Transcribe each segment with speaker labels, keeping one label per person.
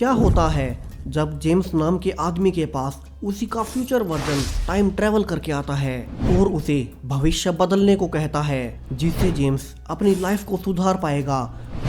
Speaker 1: क्या होता है जब जेम्स नाम के आदमी के पास उसी का फ्यूचर वर्जन टाइम ट्रेवल करके आता है और उसे भविष्य बदलने को कहता है, जिससे जेम्स अपनी लाइफ को सुधार पाएगा।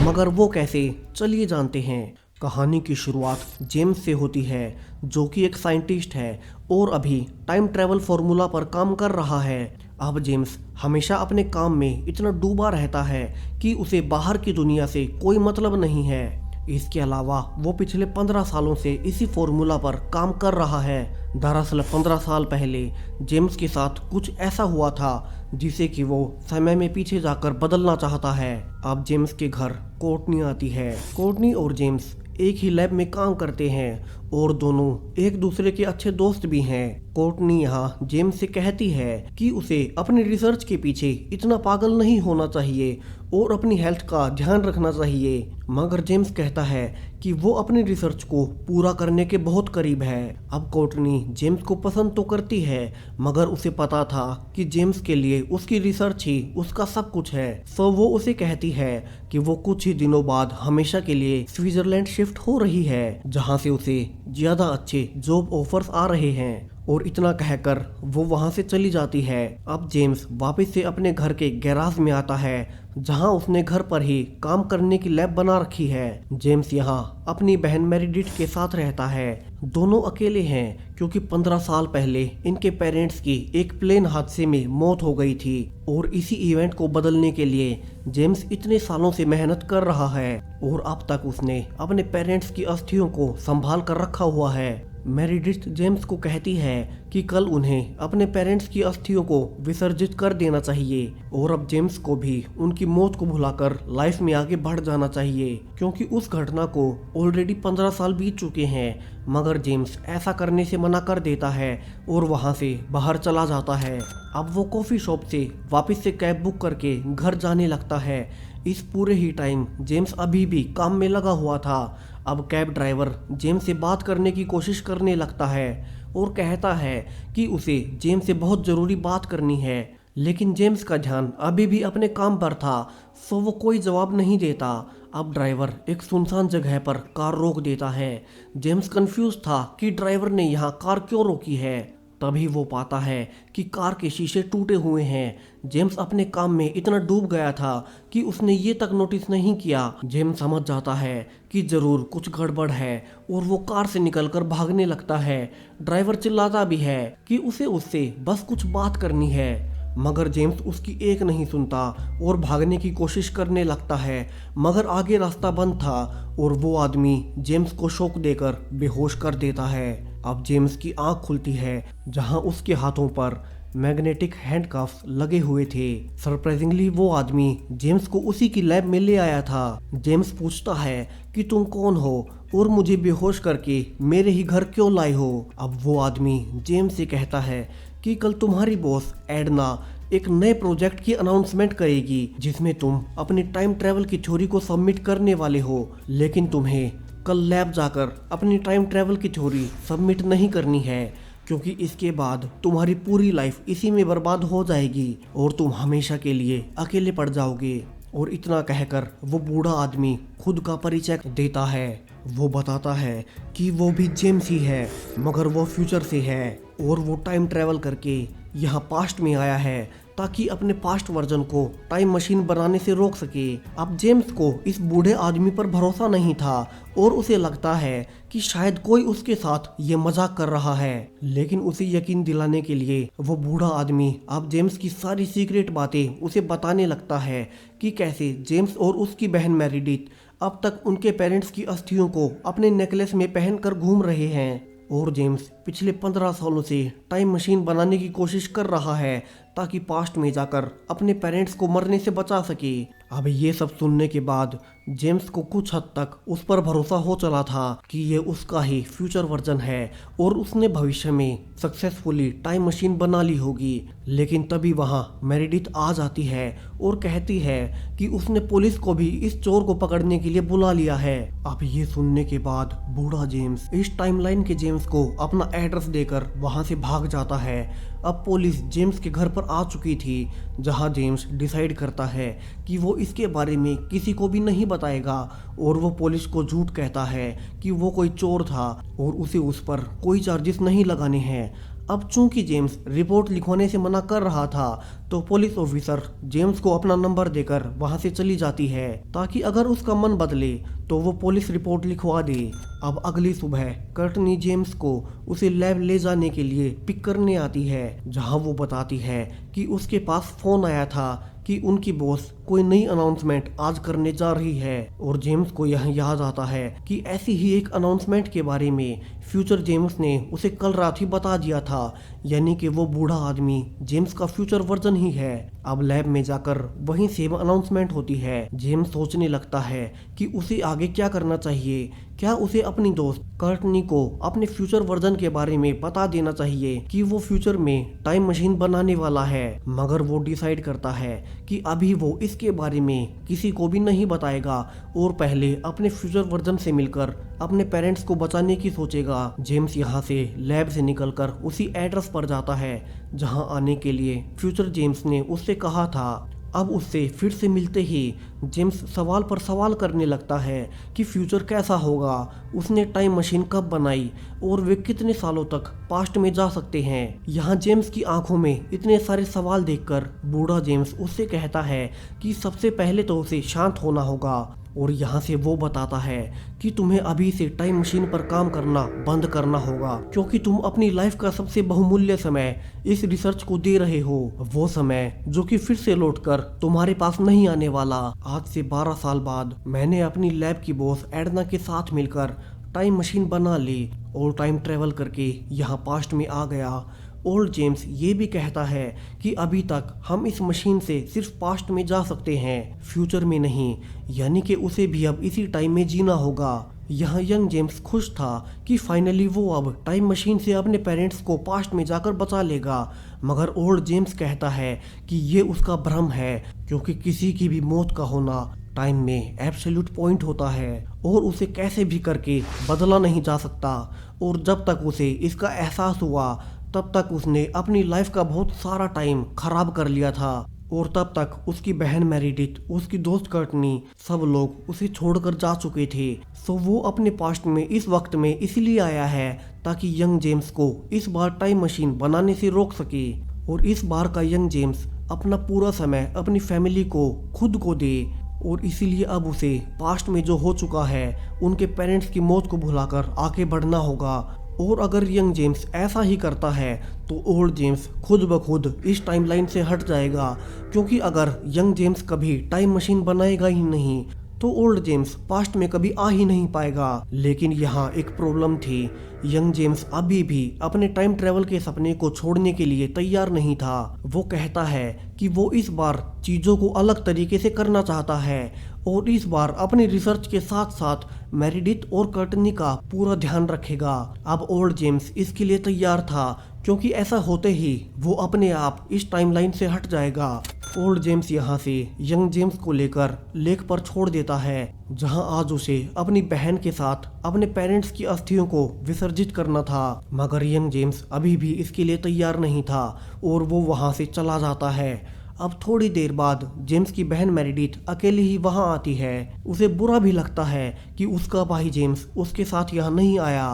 Speaker 1: मगर वो कैसे, चलिए जानते हैं। कहानी की शुरुआत जेम्स से होती है, जो कि एक साइंटिस्ट है और अभी टाइम ट्रेवल फॉर्मूला पर काम कर रहा है। अब जेम्स हमेशा अपने काम में इतना डूबा रहता है कि उसे बाहर की दुनिया से कोई मतलब नहीं है। इसके अलावा वो पिछले 15 सालों से इसी फॉर्मूला पर काम कर रहा है। दरअसल 15 साल पहले जेम्स के साथ कुछ ऐसा हुआ था जिसे कि वो समय में पीछे जाकर बदलना चाहता है। अब जेम्स के घर कोर्टनी आती है। कोर्टनी और जेम्स एक ही लैब में काम करते हैं और दोनों एक दूसरे के अच्छे दोस्त भी हैं। कोर्टनी यहाँ जेम्स से कहती है कि उसे अपनी रिसर्च के पीछे इतना पागल नहीं होना चाहिए और अपनी हेल्थ का ध्यान रखना चाहिए। मगर जेम्स कहता है कि वो अपनी रिसर्च को पूरा करने के बहुत करीब है। अब कोर्टनी जेम्स को पसंद तो करती है, मगर उसे पता था कि जेम्स के लिए उसकी रिसर्च ही उसका सब कुछ है। तो वो उसे कहती है कि वो कुछ ही दिनों बाद हमेशा के लिए स्विट्जरलैंड शिफ्ट हो रही है, जहाँ से उसे ज्यादा अच्छे जॉब ऑफर्स आ रहे हैं। और इतना कहकर वो वहां से चली जाती है। अब जेम्स वापस से अपने घर के गैराज में आता है, जहां उसने घर पर ही काम करने की लैब बना रखी है। जेम्स यहाँ अपनी बहन मेरिडिथ के साथ रहता है। दोनों अकेले हैं क्योंकि 15 साल पहले इनके पेरेंट्स की एक प्लेन हादसे में मौत हो गई थी और इसी इवेंट को बदलने के लिए जेम्स इतने सालों से मेहनत कर रहा है और अब तक उसने अपने पेरेंट्स की अस्थियों को संभाल कर रखा हुआ है। मेरिडिथ जेम्स को कहती है कि कल उन्हें अपने पेरेंट्स की अस्थियों को विसर्जित कर देना चाहिए और अब जेम्स को भी उनकी मौत को भुलाकर लाइफ में आगे बढ़ जाना चाहिए, क्योंकि उस घटना को ऑलरेडी 15 साल बीत चुके हैं। मगर जेम्स ऐसा करने से मना कर देता है और वहां से बाहर चला जाता है। अब वो कॉफी शॉप से वापस से कैब बुक करके घर जाने लगता है। इस पूरे ही टाइम जेम्स अभी भी काम में लगा हुआ था। अब कैब ड्राइवर जेम्स से बात करने की कोशिश करने लगता है और कहता है कि उसे जेम्स से बहुत ज़रूरी बात करनी है, लेकिन जेम्स का ध्यान अभी भी अपने काम पर था, सो वो कोई जवाब नहीं देता। अब ड्राइवर एक सुनसान जगह पर कार रोक देता है। जेम्स कंफ्यूज था कि ड्राइवर ने यहाँ कार क्यों रोकी है। तभी वो पाता है कि कार के शीशे टूटे हुए हैं। जेम्स अपने काम में इतना डूब गया था कि उसने ये तक नोटिस नहीं किया। जेम्स समझ जाता है कि जरूर कुछ गड़बड़ है और वो कार से निकलकर भागने लगता है। ड्राइवर चिल्लाता भी है कि उसे उससे बस कुछ बात करनी है, मगर जेम्स उसकी एक नहीं सुनता और भागने की कोशिश करने लगता है। मगर आगे रास्ता बंद था और वो आदमी जेम्स को शॉक देकर बेहोश कर देता है। अब जेम्स की आंख खुलती है, जहां उसके हाथों पर मैग्नेटिक हैंडकफ्स लगे हुए थे। सरप्राइजिंगली वो आदमी जेम्स को उसी की लैब में ले आया था। जेम्स पूछता है कि तुम कौन हो और मुझे बेहोश करके मेरे ही घर क्यों लाए हो। अब वो आदमी जेम्स से कहता है कि कल तुम्हारी बॉस एडना एक नए प्रोजेक्ट की अनाउंसमेंट करेगी, जिसमें तुम अपनी टाइम ट्रेवल की थ्योरी को सबमिट करने वाले हो, लेकिन तुम्हें कल लैब जाकर अपनी टाइम ट्रेवल की थ्योरी सबमिट नहीं करनी है, क्योंकि इसके बाद तुम्हारी पूरी लाइफ इसी में बर्बाद हो जाएगी और तुम हमेशा के लिए अकेले पड़ जाओगे। और इतना कहकर वो बूढ़ा आदमी खुद का परिचय देता है। वो बताता है कि वो भी जेम्स ही है, मगर वो फ्यूचर से है और वो टाइम ट्रेवल करके यहाँ पास्ट में आया है ताकि अपने पास्ट वर्जन को टाइम मशीन बनाने से रोक सके। अब जेम्स को इस बूढ़े आदमी पर भरोसा नहीं था और उसे लगता है कि शायद कोई उसके साथ ये मजाक कर रहा है, लेकिन उसे यकीन दिलाने के लिए वो बूढ़ा आदमी अब जेम्स की सारी सीक्रेट बातें उसे बताने लगता है कि कैसे जेम्स और उसकी बहन मेरिडिथ अब तक उनके पेरेंट्स की अस्थियों को अपने नेकलेस में पहनकर घूम रहे हैं और जेम्स पिछले 15 सालों से टाइम मशीन बनाने की कोशिश कर रहा है ताकि पास्ट में जाकर अपने पेरेंट्स को मरने से बचा सके। अब ये सब सुनने के बाद जेम्स को कुछ हद तक उस पर भरोसा हो चला था कि ये उसका ही फ्यूचर वर्जन है और उसने भविष्य में सक्सेसफुली टाइम मशीन बना ली होगी। लेकिन तभी वहाँ मेरिडिथ आ जाती है और कहती है कि उसने पुलिस को भी इस चोर को पकड़ने के लिए बुला लिया है। अब ये सुनने के बाद बूढ़ा जेम्स इस टाइमलाइन के जेम्स को अपना एड्रेस देकर वहाँ से भाग जाता है अब पुलिस जेम्स के घर पर आ चुकी थी, जहां जेम्स डिसाइड करता है कि वो इसके बारे में किसी को भी नहीं बताएगा और वो पुलिस को झूठ कहता है कि वो कोई चोर था और उसे उस पर कोई चार्जेस नहीं लगाने हैं। अब चूंकि जेम्स रिपोर्ट लिखवाने से मना कर रहा था, तो पुलिस ऑफिसर जेम्स को अपना नंबर देकर वहां से चली जाती है ताकि अगर उसका मन बदले तो वो पुलिस रिपोर्ट लिखवा दे। अब अगली सुबह कर्टनी जेम्स को उसे लैब ले जाने के लिए पिक करने आती है, जहां वो बताती है कि उसके पास फोन आया था कि उनकी बॉस कोई नई अनाउंसमेंट आज करने जा रही है और जेम्स को यह याद आता है कि ऐसी ही एक अनाउंसमेंट के बारे में फ्यूचर जेम्स ने उसे कल रात ही बता दिया था, यानी कि वो बूढ़ा आदमी जेम्स का फ्यूचर वर्जन ही है। अब लैब में जाकर वहीं सेम अनाउंसमेंट होती है। जेम्स सोचने लगता है कि उसे आगे क्या करना चाहिए। क्या उसे अपनी दोस्त कर्टनी को अपने फ्यूचर वर्जन के बारे में बता देना चाहिए कि वो फ्यूचर में टाइम मशीन बनाने वाला है, मगर वो डिसाइड करता है कि अभी वो इसके बारे में किसी को भी नहीं बताएगा और पहले अपने फ्यूचर वर्जन से मिलकर अपने पेरेंट्स को बचाने की सोचेगा। जेम्स यहाँ से लैब से निकलकर उसी एड्रेस पर जाता है जहाँ आने के लिए फ्यूचर जेम्स ने उससे कहा था। अब उससे फिर से मिलते ही जेम्स सवाल पर सवाल करने लगता है कि फ्यूचर कैसा होगा, उसने टाइम मशीन कब बनाई और वे कितने सालों तक पास्ट में जा सकते हैं। यहाँ जेम्स की आंखों में इतने सारे सवाल देखकर बूढ़ा जेम्स उससे कहता है कि सबसे पहले तो उसे शांत होना होगा और यहाँ से वो बताता है कि तुम्हें अभी से टाइम मशीन पर काम करना बंद करना होगा, क्योंकि तुम अपनी लाइफ का सबसे बहुमूल्य समय इस रिसर्च को दे रहे हो, वो समय जो कि फिर से लौटकर तुम्हारे पास नहीं आने वाला। आज से 12 साल बाद मैंने अपनी लैब की बॉस एडना के साथ मिलकर टाइम मशीन बना ली और टाइम ट्रेवल करके यहाँ पास्ट में आ गया। ओल्ड जेम्स ये भी कहता है कि अभी तक हम इस मशीन से सिर्फ पास्ट में जा सकते हैं, फ्यूचर में नहीं, यानी कि उसे भी अब इसी टाइम में जीना होगा। यहाँ यंग जेम्स खुश था कि फाइनली वो अब टाइम मशीन से अपने पेरेंट्स को पास्ट में जाकर बचा लेगा, मगर ओल्ड जेम्स कहता है कि ये उसका भ्रम है, क्योंकि किसी की भी मौत का होना टाइम में एब्सोल्यूट पॉइंट होता है और उसे कैसे भी करके बदला नहीं जा सकता। और जब तक उसे इसका एहसास हुआ तब तक उसने अपनी लाइफ का बहुत सारा टाइम खराब कर लिया था और तब तक उसकी बहन मेरिडिथ, उसकी दोस्त कर्टनी, सब लोग उसे छोड़कर जा चुके थे। सो वो अपने पास्ट में इस वक्त में इसलिए आया है ताकि यंग जेम्स को इस बार टाइम मशीन बनाने से रोक सके और इस बार का यंग जेम्स अपना पूरा समय अपनी फैमिली को खुद को दे और इसीलिए अब उसे पास्ट में जो हो चुका है उनके पेरेंट्स की मौत को भुलाकर आगे बढ़ना होगा। और अगर यंग जेम्स ऐसा ही करता है तो ओल्ड जेम्स खुद ब खुद इस टाइमलाइन से हट जाएगा, क्योंकि अगर यंग जेम्स कभी टाइम मशीन बनाएगा ही नहीं तो ओल्ड जेम्स पास्ट में कभी आ ही नहीं पाएगा। लेकिन यहाँ एक प्रॉब्लम थी, यंग जेम्स अभी भी अपने टाइम ट्रेवल के सपने को छोड़ने के लिए तैयार नहीं था। वो कहता है कि वो इस बार चीज़ों को अलग तरीके से करना चाहता है और इस बार अपनी रिसर्च के साथ साथ मेरिडिथ और कर्टनी का पूरा ध्यान रखेगा। अब ओल्ड जेम्स इसके लिए तैयार था, क्योंकि ऐसा होते ही वो अपने आप इस टाइमलाइन से हट जाएगा। ओल्ड जेम्स यहाँ से यंग जेम्स को लेकर लेक पर छोड़ देता है, जहाँ आज उसे अपनी बहन के साथ अपने पेरेंट्स की अस्थियों को विसर्जित करना था, मगर यंग जेम्स अभी भी इसके लिए तैयार नहीं था और वो वहाँ से चला जाता है। अब थोड़ी देर बाद जेम्स की बहन मेरिडिथ अकेली ही वहां आती है। उसे बुरा भी लगता है कि उसका भाई जेम्स उसके साथ यहाँ नहीं आया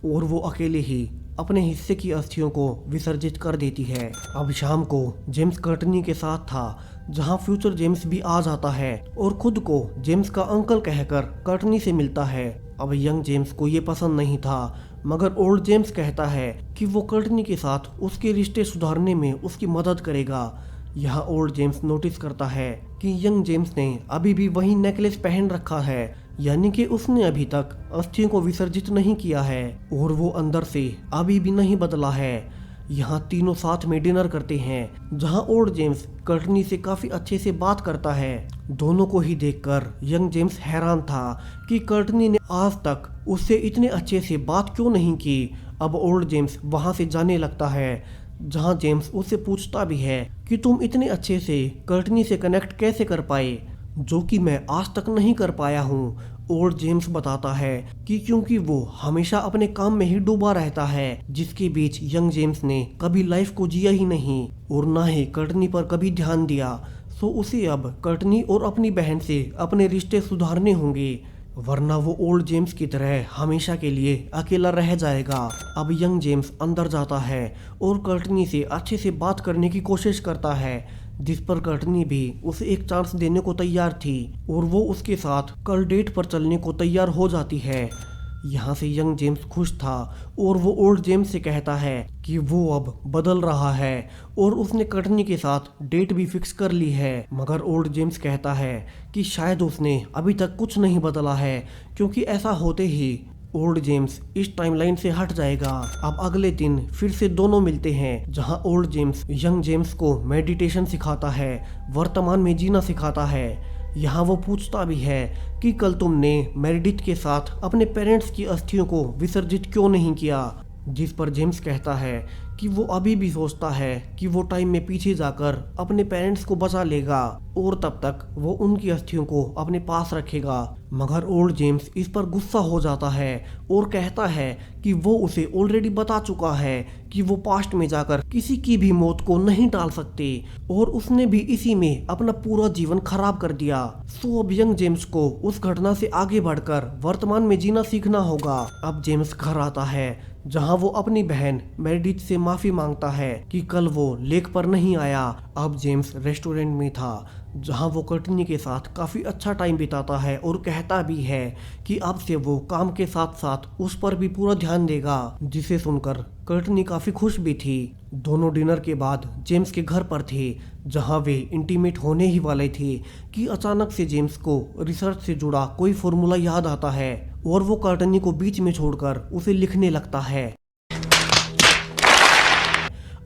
Speaker 1: और वो अकेले ही अपने हिस्से की अस्थियों को विसर्जित कर देती है। अब शाम को जेम्स कर्टनी के साथ था, जहां फ्यूचर जेम्स भी आ जाता है और खुद को जेम्स का अंकल कहकर कर्टनी से मिलता है। अब यंग जेम्स को ये पसंद नहीं था, मगर ओल्ड जेम्स कहता है कि वो कर्टनी के साथ उसके रिश्ते सुधारने में उसकी मदद करेगा। यहाँ ओल्ड जेम्स नोटिस करता है कि यंग जेम्स ने अभी भी वही नेकलेस पहन रखा है, यानी कि उसने अभी तक अस्थियों को विसर्जित नहीं किया है और वो अंदर से अभी भी नहीं बदला है। यहाँ तीनों साथ में डिनर करते हैं, जहाँ ओल्ड जेम्स कर्टनी से काफी अच्छे से बात करता है। दोनों को ही देखकर यंग जेम्स हैरान था कि कर्टनी ने आज तक उससे इतने अच्छे से बात क्यों नहीं की। अब ओल्ड जेम्स वहाँ से जाने लगता है, जहाँ जेम्स उससे पूछता भी है कि तुम इतने अच्छे से कर्टनी से कनेक्ट कैसे कर पाए, जो कि मैं आज तक नहीं कर पाया हूँ। ओल्ड जेम्स बताता है कि क्योंकि वो हमेशा अपने काम में ही डूबा रहता है, जिसके बीच यंग जेम्स ने कभी लाइफ को जिया ही नहीं और ना ही कर्टनी पर कभी ध्यान दिया। सो उसे अब कर्टनी और अपनी बहन से अपने रिश्ते सुधारने होंगे, वरना वो ओल्ड जेम्स की तरह हमेशा के लिए अकेला रह जाएगा। अब यंग जेम्स अंदर जाता है और कर्टनी से अच्छे से बात करने की कोशिश करता है, जिस पर कर्टनी भी उसे एक चांस देने को तैयार थी और वो उसके साथ कल डेट पर चलने को तैयार हो जाती है। यहाँ से यंग जेम्स खुश था और वो ओल्ड जेम्स से कहता है कि वो अब बदल रहा है और उसने कर्टनी के साथ डेट भी फिक्स कर ली है। मगर ओल्ड जेम्स कहता है कि शायद उसने अभी तक कुछ नहीं बदला है, क्योंकि ऐसा होते ही ओल्ड जेम्स इस टाइमलाइन से हट जाएगा। अब अगले दिन फिर से दोनों मिलते हैं, जहां ओल्ड जेम्स यंग जेम्स को मेडिटेशन सिखाता है, वर्तमान में जीना सिखाता है। यहाँ वो पूछता भी है कि कल तुमने मेरिडिथ के साथ अपने पेरेंट्स की अस्थियों को विसर्जित क्यों नहीं किया, जिस पर जेम्स कहता है कि वो अभी भी सोचता है कि वो टाइम में पीछे जाकर अपने पेरेंट्स को बचा लेगा और तब तक वो उनकी अस्थियों को अपने पास रखेगा। मगर ओल्ड जेम्स इस पर गुस्सा हो जाता है और कहता है कि वो उसे ऑलरेडी बता चुका है कि वो पास्ट में जाकर किसी की भी मौत को नहीं टाल सकते और उसने भी इसी में अपना पूरा जीवन खराब कर दिया। सो अब यंग जेम्स को उस घटना से आगे बढ़कर वर्तमान में जीना सीखना होगा। अब जेम्स घर आता है, जहां वो अपनी बहन मेरिडिथ से माफी मांगता है कि कल वो लेक पर नहीं आया। अब जेम्स रेस्टोरेंट में था, जहां वो कर्टनी के साथ काफी अच्छा टाइम बिताता है और कहता भी है कि अब से वो काम के साथ साथ उस पर भी पूरा ध्यान देगा, जिसे सुनकर कर्टनी काफी खुश भी थी। दोनों डिनर के बाद जेम्स के घर पर थे, जहां वे इंटीमेट होने ही वाले थे कि अचानक से जेम्स को रिसर्च से जुड़ा कोई फॉर्मूला याद आता है और वो कर्टनी को बीच में छोड़कर उसे लिखने लगता है।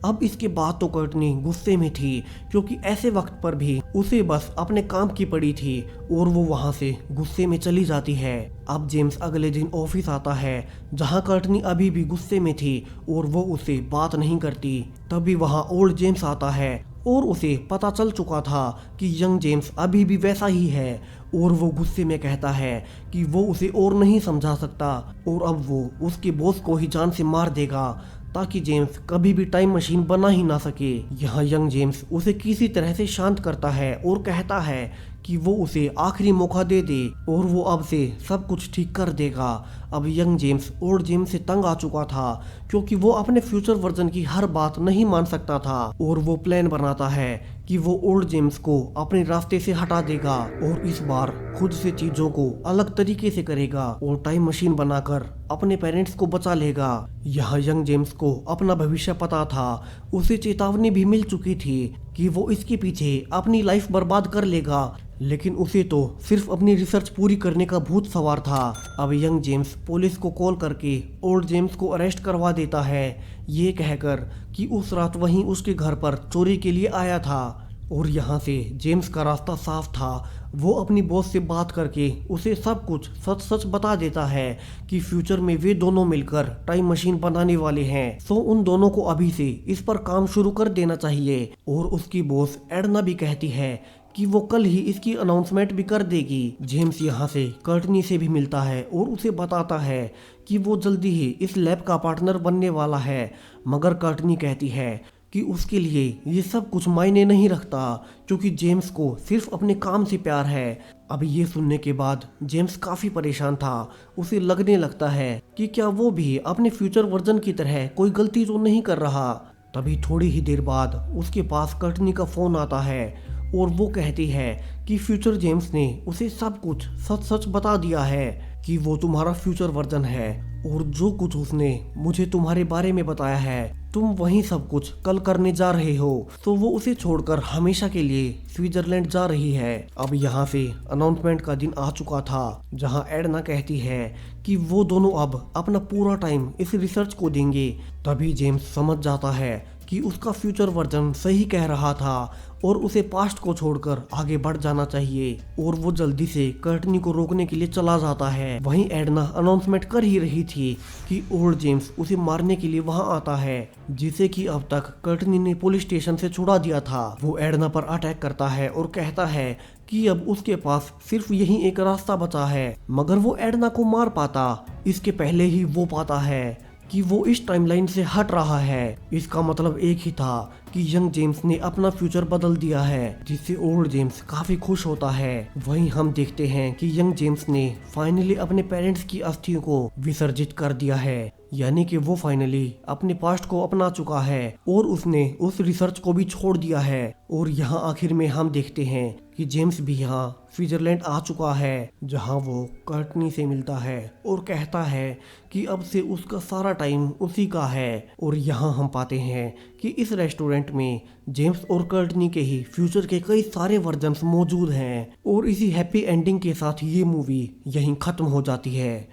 Speaker 1: अब इसके बाद तो कर्टनी गुस्से में थी, क्योंकि ऐसे वक्त पर भी उसे बस अपने काम की पड़ी थी और वो वहां से गुस्से में चली जाती है। अब जेम्स अगले दिन ऑफिस आता है, जहां कर्टनी अभी भी गुस्से में थी और वो उसे बात नहीं करती। तभी वहां ओल्ड जेम्स आता है और उसे पता चल चुका था कि यंग जेम्स अभी भी वैसा ही है और वो गुस्से में कहता है कि वो उसे और नहीं समझा सकता और अब वो उसके बॉस को ही जान से मार देगा, ताकि जेम्स कभी भी टाइम मशीन बना ही ना सके। यहाँ यंग जेम्स उसे किसी तरह से शांत करता है और कहता है कि वो उसे आखिरी मौका दे दे और वो अब से सब कुछ ठीक कर देगा। अब यंग जेम्स ओल्ड जेम्स से तंग आ चुका था, क्योंकि वो अपने फ्यूचर वर्जन की हर बात नहीं मान सकता था और वो प्लान बनाता है कि वो ओल्ड जेम्स को अपने रास्ते से हटा देगा और इस बार खुद से चीजों को अलग तरीके से करेगा और टाइम मशीन बनाकर अपने पेरेंट्स को बचा लेगा। यहाँ यंग जेम्स को अपना भविष्य पता था, उसे चेतावनी भी मिल चुकी थी कि वो इसके पीछे अपनी लाइफ बर्बाद कर लेगा, लेकिन उसे तो सिर्फ अपनी रिसर्च पूरी करने का भूत सवार था। अब यंग जेम्स पुलिस को कॉल करके ओल्ड जेम्स को अरेस्ट करवा देता है, ये कहकर कि उस रात वहीं उसके घर पर चोरी के लिए आया था। और यहाँ से जेम्स का रास्ता साफ था, वो अपनी बॉस से बात करके उसे सब कुछ सच सच बता देता है कि फ्यूचर में वे दोनों मिलकर टाइम मशीन बनाने वाले हैं। सो उन दोनों को अभी से इस पर काम शुरू कर देना चाहिए। और उसकी बॉस एडना भी कहती है कि वो कल ही इसकी अनाउंसमेंट भी कर देगी। जेम्स यहाँ से कर्टनी से भी मिलता है और उसे बताता है कि वो जल्दी ही इस लैब का पार्टनर बनने वाला है, मगर कर्टनी कहती है कि उसके लिए ये सब कुछ मायने नहीं रखता, क्योंकि जेम्स को सिर्फ अपने काम से प्यार है। अब ये सुनने के बाद जेम्स काफी परेशान था, उसे लगने लगता है कि क्या वो भी अपने फ्यूचर वर्जन की तरह कोई गलती तो नहीं कर रहा। तभी थोड़ी ही देर बाद उसके पास कर्टनी का फोन आता है और वो कहती है कि फ्यूचर जेम्स ने उसे सब कुछ सच सच बता दिया है कि वो तुम्हारा फ्यूचर वर्जन है और जो कुछ उसने मुझे तुम्हारे बारे में बताया है तुम वही सब कुछ कल करने जा रहे हो। तो वो उसे छोड़कर हमेशा के लिए स्विट्जरलैंड जा रही है। अब यहाँ से अनाउंसमेंट का दिन आ चुका था, जहाँ एडना कहती है कि वो दोनों अब अपना पूरा टाइम इस रिसर्च को देंगे। तभी जेम्स समझ जाता है कि उसका फ्यूचर वर्जन सही कह रहा था और उसे पास्ट को छोड़कर आगे बढ़ जाना चाहिए और वो जल्दी से कर्टनी को रोकने के लिए चला जाता है। वहीं एडना अनाउंसमेंट कर ही रही थी कि ओल्ड जेम्स उसे मारने के लिए वहां आता है, जिसे कि अब तक कर्टनी ने पुलिस स्टेशन से छुड़ा दिया था। वो एडना पर अटैक करता है और कहता है कि अब उसके पास सिर्फ यही एक रास्ता बचा है, मगर वो एडना को मार पाता इसके पहले ही वो पाता है कि वो इस टाइमलाइन से हट रहा है। इसका मतलब एक ही था कि यंग जेम्स ने अपना फ्यूचर बदल दिया है, जिससे ओल्ड जेम्स काफी खुश होता है। वहीं हम देखते हैं कि यंग जेम्स ने फाइनली अपने पेरेंट्स की अस्थियों को विसर्जित कर दिया है, यानी कि वो फाइनली अपने पास्ट को अपना चुका है और उसने उस रिसर्च को भी छोड़ दिया है। और यहाँ आखिर में हम देखते हैं कि जेम्स भी यहाँ स्विट्जरलैंड आ चुका है, जहाँ वो कर्टनी से मिलता है और कहता है कि अब से उसका सारा टाइम उसी का है। और यहाँ हम पाते हैं कि इस रेस्टोरेंट में जेम्स और कर्टनी के ही फ्यूचर के कई सारे वर्जन्स मौजूद हैं। और इसी हैप्पी एंडिंग के साथ ये मूवी यहीं खत्म हो जाती है।